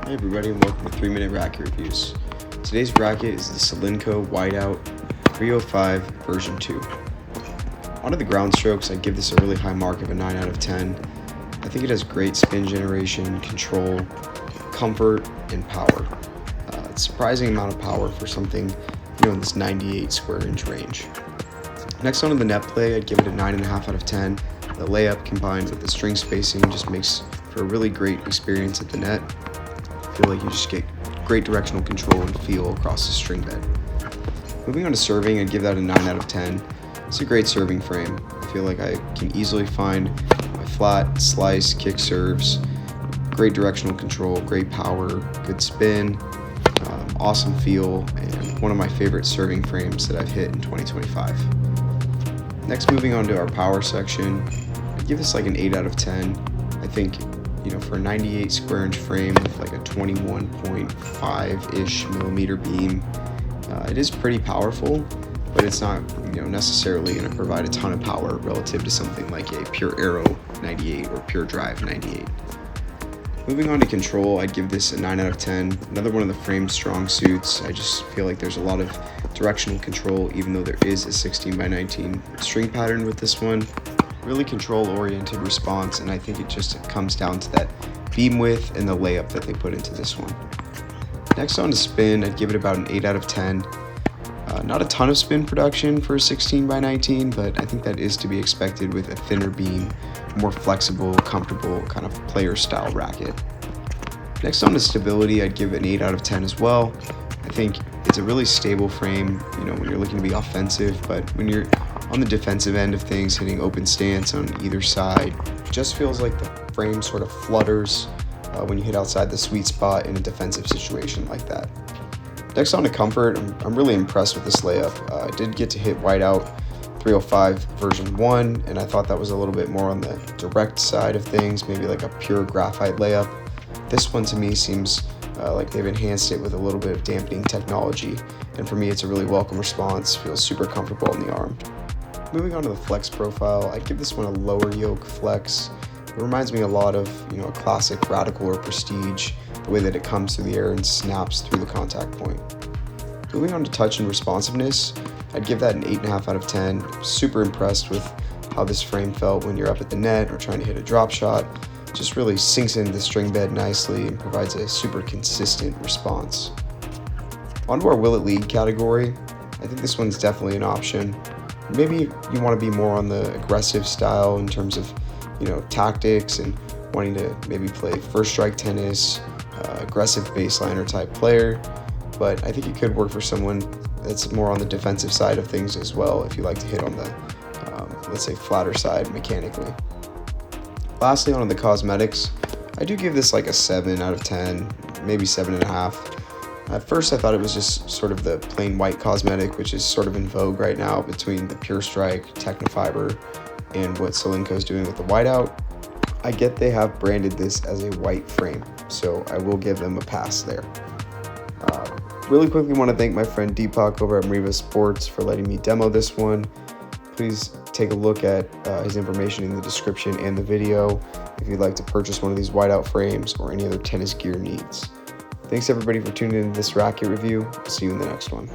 Hey everybody, and welcome to 3-Minute Racket Reviews. Today's racket is the Solinco Whiteout 305 version 2. Onto the ground strokes, I'd give this a really high mark of a 9 out of 10. I think it has great spin generation, control, comfort, and power. It's a surprising amount of power for something in this 98 square inch range. Next, onto the net play, I'd give it a 9.5 out of 10. The layup combined with the string spacing just makes for a really great experience at the net. I feel like you just get great directional control and feel across the string bed. Moving on to serving, I'd give that a 9 out of 10. It's a great serving frame. I feel like I can easily find my flat, slice, kick serves, great directional control, great power, good spin, awesome feel, and one of my favorite serving frames that I've hit in 2025. Next, moving on to our power section, I'd give this like an 8 out of 10. I think for a 98 square inch frame with like a 21.5-ish millimeter beam, it is pretty powerful, but it's not necessarily going to provide a ton of power relative to something like a Pure Aero 98 or Pure Drive 98. Moving on to control, I'd give this a 9 out of 10. Another one of the frame's strong suits. I just feel like there's a lot of directional control, even though there is a 16x19 string pattern with this one. Really control-oriented response, and I think it just comes down to that beam width and the layup that they put into this one. Next, on to spin, I'd give it about an 8 out of 10. Not a ton of spin production for a 16x19, but I think that is to be expected with a thinner beam, more flexible, comfortable kind of player-style racket. Next, on to stability, I'd give it an 8 out of 10 as well. I think it's a really stable frame, when you're looking to be offensive, but when you're on the defensive end of things, hitting open stance on either side, it just feels like the frame sort of flutters when you hit outside the sweet spot in a defensive situation like that. Next, on to comfort, I'm really impressed with this layup. I did get to hit Whiteout 305 version 1, and I thought that was a little bit more on the direct side of things, maybe like a pure graphite layup. This one to me seems like they've enhanced it with a little bit of dampening technology, and for me it's a really welcome response, feels super comfortable on the arm. Moving on to the flex profile, I'd give this one a lower yoke flex. It reminds me a lot of a classic Radical or Prestige, the way that it comes through the air and snaps through the contact point. Moving on to touch and responsiveness, I'd give that an 8.5 out of 10. Super impressed with how this frame felt when you're up at the net or trying to hit a drop shot. Just really sinks into the string bed nicely and provides a super consistent response. Onto our Will It Lead category, I think this one's definitely an option. Maybe you want to be more on the aggressive style in terms of tactics and wanting to maybe play first strike tennis, aggressive baseliner type player, but I think it could work for someone that's more on the defensive side of things as well if you like to hit on the let's say flatter side mechanically. Lastly, on the cosmetics, I do give this like a 7 out of 10, maybe 7.5. At first I thought it was just sort of the plain white cosmetic, which is sort of in vogue right now between the Pure Strike, Technofiber, and what Solinco's doing with the Whiteout. I get they have branded this as a white frame, so I will give them a pass there. Really quickly want to thank my friend Deepak over at Mriva Sports for letting me demo this one. Please take a look at his information in the description and the video if you'd like to purchase one of these Whiteout frames or any other tennis gear needs. Thanks everybody for tuning into this racket review. I'll see you in the next one.